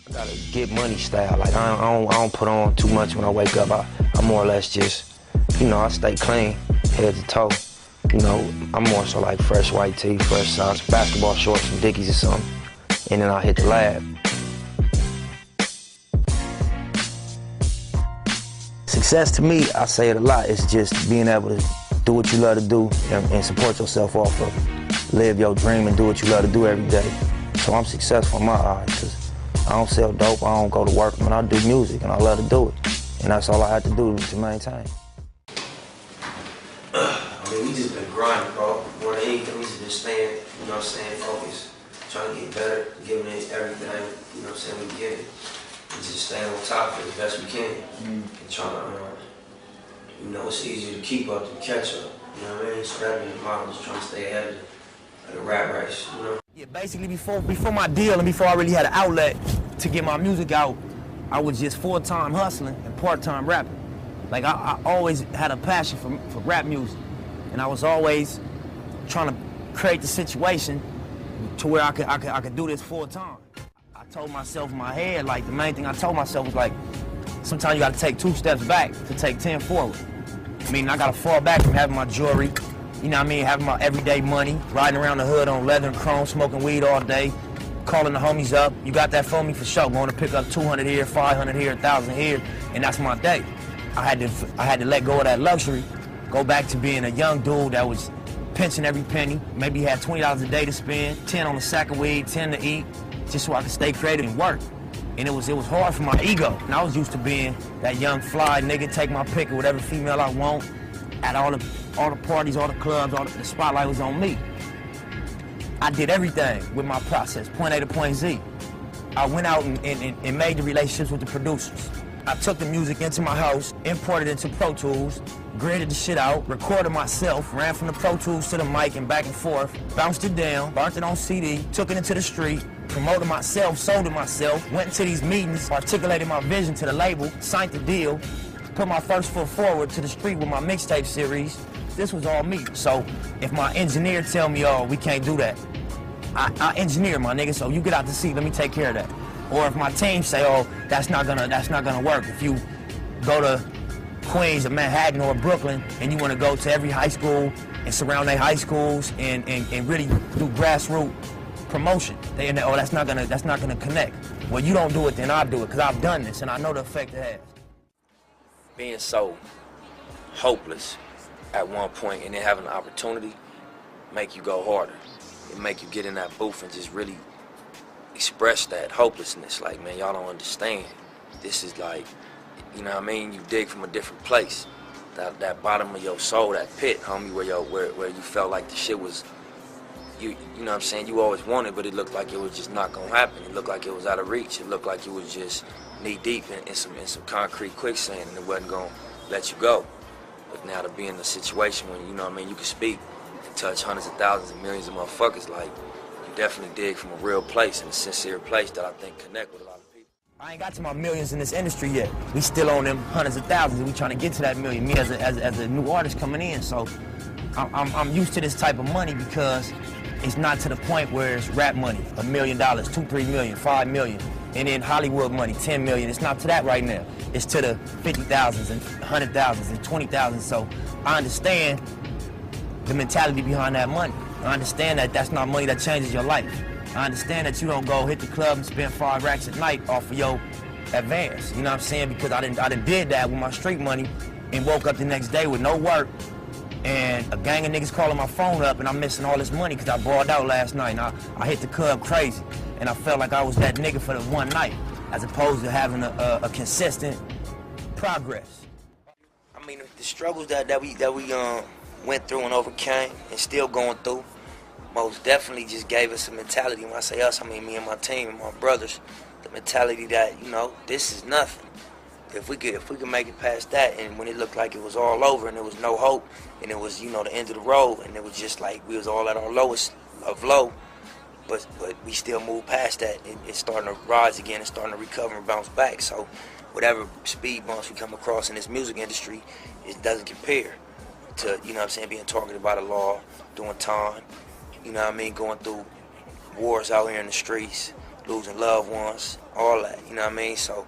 I got a get money style. Like I don't put on too much when I wake up. I more or less just, I stay clean, head to toe. I'm more so like fresh white tee, fresh socks, basketball shorts, some Dickies or something, and then I hit the lab. Success to me, I say it a lot, it's just being able to do what you love to do and support yourself off of it. Live your dream and do what you love to do every day. So I'm successful in my eyes, because I don't sell dope, I don't go to work, but I do music and I love to do it. And that's all I have to do to maintain. We just been grinding, bro. More than anything, we just been staying, focused. Trying to get better, giving it everything, we give it. We just staying on top of it as best we can. And trying to, it's easier to keep up than catch up. You know what I mean? So that being the model, just trying to stay ahead of the rat race, Yeah, basically before my deal and before I really had an outlet to get my music out, I was just full-time hustling and part-time rapping. Like I always had a passion for rap music. And I was always trying to create the situation to where I could do this full time. I told myself in my head, like the main thing I told myself was like, sometimes you gotta take 2 steps back to take 10 forward. I mean, I gotta fall back from having my jewelry, having my everyday money, riding around the hood on leather and chrome, smoking weed all day, calling the homies up. You got that for me for sure. Going to pick up 200 here, 500 here, 1,000 here, and that's my day. I had to let go of that luxury. Go back to being a young dude that was pinching every penny. Maybe had $20 a day to spend, 10 on a sack of weed, 10 to eat, just so I could stay creative and work. And it was hard for my ego. And I was used to being that young fly nigga, take my pick of whatever female I want, at all the parties, all the clubs, the spotlight was on me. I did everything with my process, point A to point Z. I went out and made the relationships with the producers. I took the music into my house, imported it into Pro Tools, graded the shit out, recorded myself, ran from the Pro Tools to the mic and back and forth, bounced it down, burnt it on CD, took it into the street, promoted myself, sold it myself, went into these meetings, articulated my vision to the label, signed the deal, put my first foot forward to the street with my mixtape series. This was all me. So if my engineer tell me, oh, we can't do that, I engineer, my nigga, so you get out the seat, let me take care of that. Or if my team say, oh, that's not gonna work. If you go to Queens or Manhattan or Brooklyn and you wanna go to every high school and surround their high schools and really do grassroots promotion, oh, that's not gonna connect. Well, you don't do it, then I'll do it, because I've done this and I know the effect it has. Being so hopeless at one point and then having an opportunity make you go harder. It make you get in that booth and just really express that hopelessness. Like, man, y'all don't understand. This is like, you dig from a different place. That bottom of your soul, that pit, homie, where you felt like the shit was, you always wanted, but it looked like it was just not gonna happen. It looked like it was out of reach. It looked like it was just knee deep in some concrete quicksand, and it wasn't gonna let you go. But now to be in a situation when, you can speak and touch hundreds of thousands and millions of motherfuckers, like, you definitely dig from a real place and a sincere place that I think connect with a lot of people. I ain't got to my millions in this industry yet. We still on them hundreds of thousands, and we trying to get to that million. Me as a new artist coming in, so I'm used to this type of money because it's not to the point where it's rap money, $1 million, 2, 3 million, 5 million, and then Hollywood money, 10 million. It's not to that right now. It's to the 50,000s and 100,000s and 20,000. So I understand the mentality behind that money. I understand that that's not money that changes your life. I understand that you don't go hit the club and spend 5 racks at night off of your advance. You know what I'm saying? Because I done did that with my street money and woke up the next day with no work and a gang of niggas calling my phone up and I'm missing all this money because I balled out last night and I hit the club crazy and I felt like I was that nigga for the one night as opposed to having a consistent progress. I mean, the struggles that we went through and overcame and still going through most definitely just gave us a mentality. When I say us, I mean me and my team and my brothers. The mentality that, this is nothing. If we could make it past that, and when it looked like it was all over and there was no hope, and it was, the end of the road, and it was just like we was all at our lowest of low, but we still moved past that. It's starting to rise again, it's starting to recover and bounce back. So whatever speed bumps we come across in this music industry, it doesn't compare to, being targeted by the law, doing time, going through wars out here in the streets, losing loved ones, all that, you know what I mean? So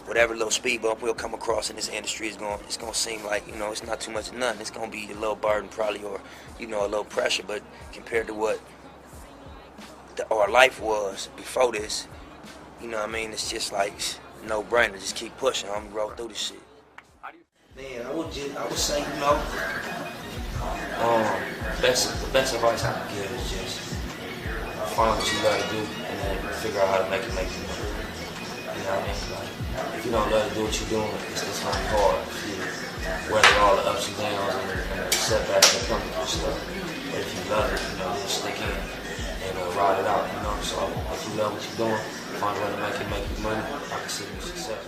whatever little speed bump we'll come across in this industry it's gonna seem like, you know, it's not too much of nothing. It's gonna be a little burden probably, or, you know, a little pressure, but compared to what our life was before this, you know what I mean, it's just like no brainer. Just keep pushing. I'm gonna roll through this shit. Man, I would say, you know, the best advice I can give is just find what you love to do and then figure out how to make it make you money. You know what I mean? Like, if you don't love to do what you're doing, it's gonna be hard. You weather all the ups and downs and the setbacks that come with this stuff. But if you love it, you know, just stick in and ride it out. You know, so if you love what you're doing, find a way to make you money. I consider you success.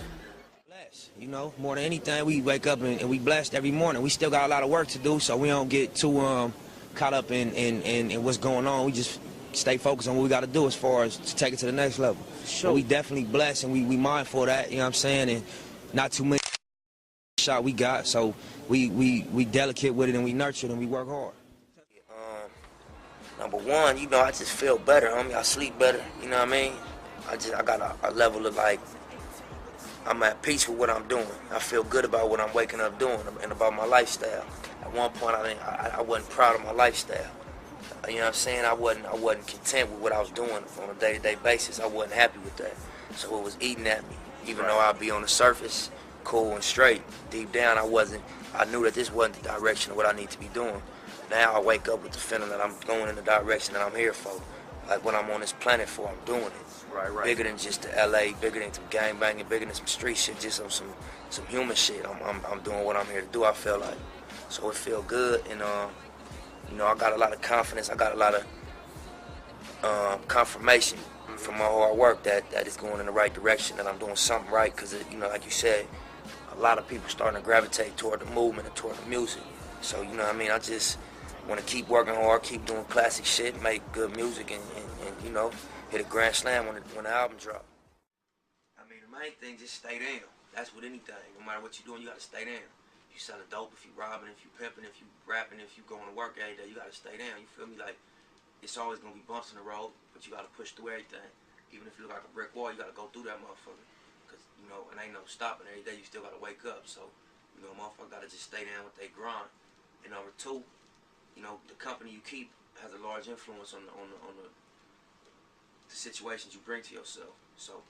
You know, more than anything, we wake up and we blessed every morning. We still got a lot of work to do, so we don't get too caught up in what's going on. We just stay focused on what we got to do as far as to take it to the next level. Sure. But we definitely blessed, and we mindful of that, you know what I'm saying, and not too many shot we got, so we delicate with it, and we nurture it, and we work hard. Number one, you know, I just feel better, homie. I sleep better, you know what I mean? I got a level of, like, I'm at peace with what I'm doing. I feel good about what I'm waking up doing and about my lifestyle. At one point, I wasn't proud of my lifestyle. You know what I'm saying? I wasn't content with what I was doing on a day-to-day basis. I wasn't happy with that. So it was eating at me. Even though I'd be on the surface, cool and straight, deep down I knew that this wasn't the direction of what I need to be doing. Now I wake up with the feeling that I'm going in the direction that I'm here for. Like what I'm on this planet for, I'm doing it. Right. Bigger than just the LA, bigger than some gang banging, bigger than some street shit, just some human shit. I'm doing what I'm here to do, I feel like. So it feel good, and you know, I got a lot of confidence, I got a lot of confirmation from my hard work that it's going in the right direction, that I'm doing something right, because, you know, like you said, a lot of people starting to gravitate toward the movement and toward the music. So, you know what I mean, I just want to keep working hard, keep doing classic shit, make good music, and you know, hit a grand slam when the album drop. I mean, the main thing, just stay down. That's with anything. No matter what you're doing, you got to stay down. If you selling dope, if you robbing, if you pimping, if you rapping, if you going to work every day, you got to stay down. You feel me? Like, it's always going to be bumps in the road, but you got to push through everything. Even if you look like a brick wall, you got to go through that motherfucker. Because, you know, and ain't no stopping. Every day you still got to wake up. So, you know, motherfucker got to just stay down with their grind. And number two, you know, the company you keep has a large influence on the situations you bring to yourself. So,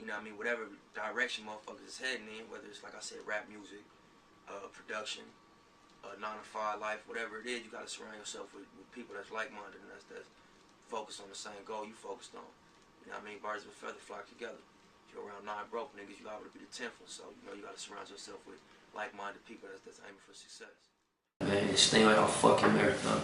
you know what I mean, whatever direction motherfuckers is heading in, whether it's, like I said, rap music, production, 9-to-5 life, whatever it is, you got to surround yourself with people that's like-minded and that's focused on the same goal you focused on. You know what I mean? Birds of a feather flock together. If you're around 9 broke niggas, you liable to be the 10th one. So, you know, you got to surround yourself with like-minded people that's aiming for success. Man, this thing right on fucking marathon.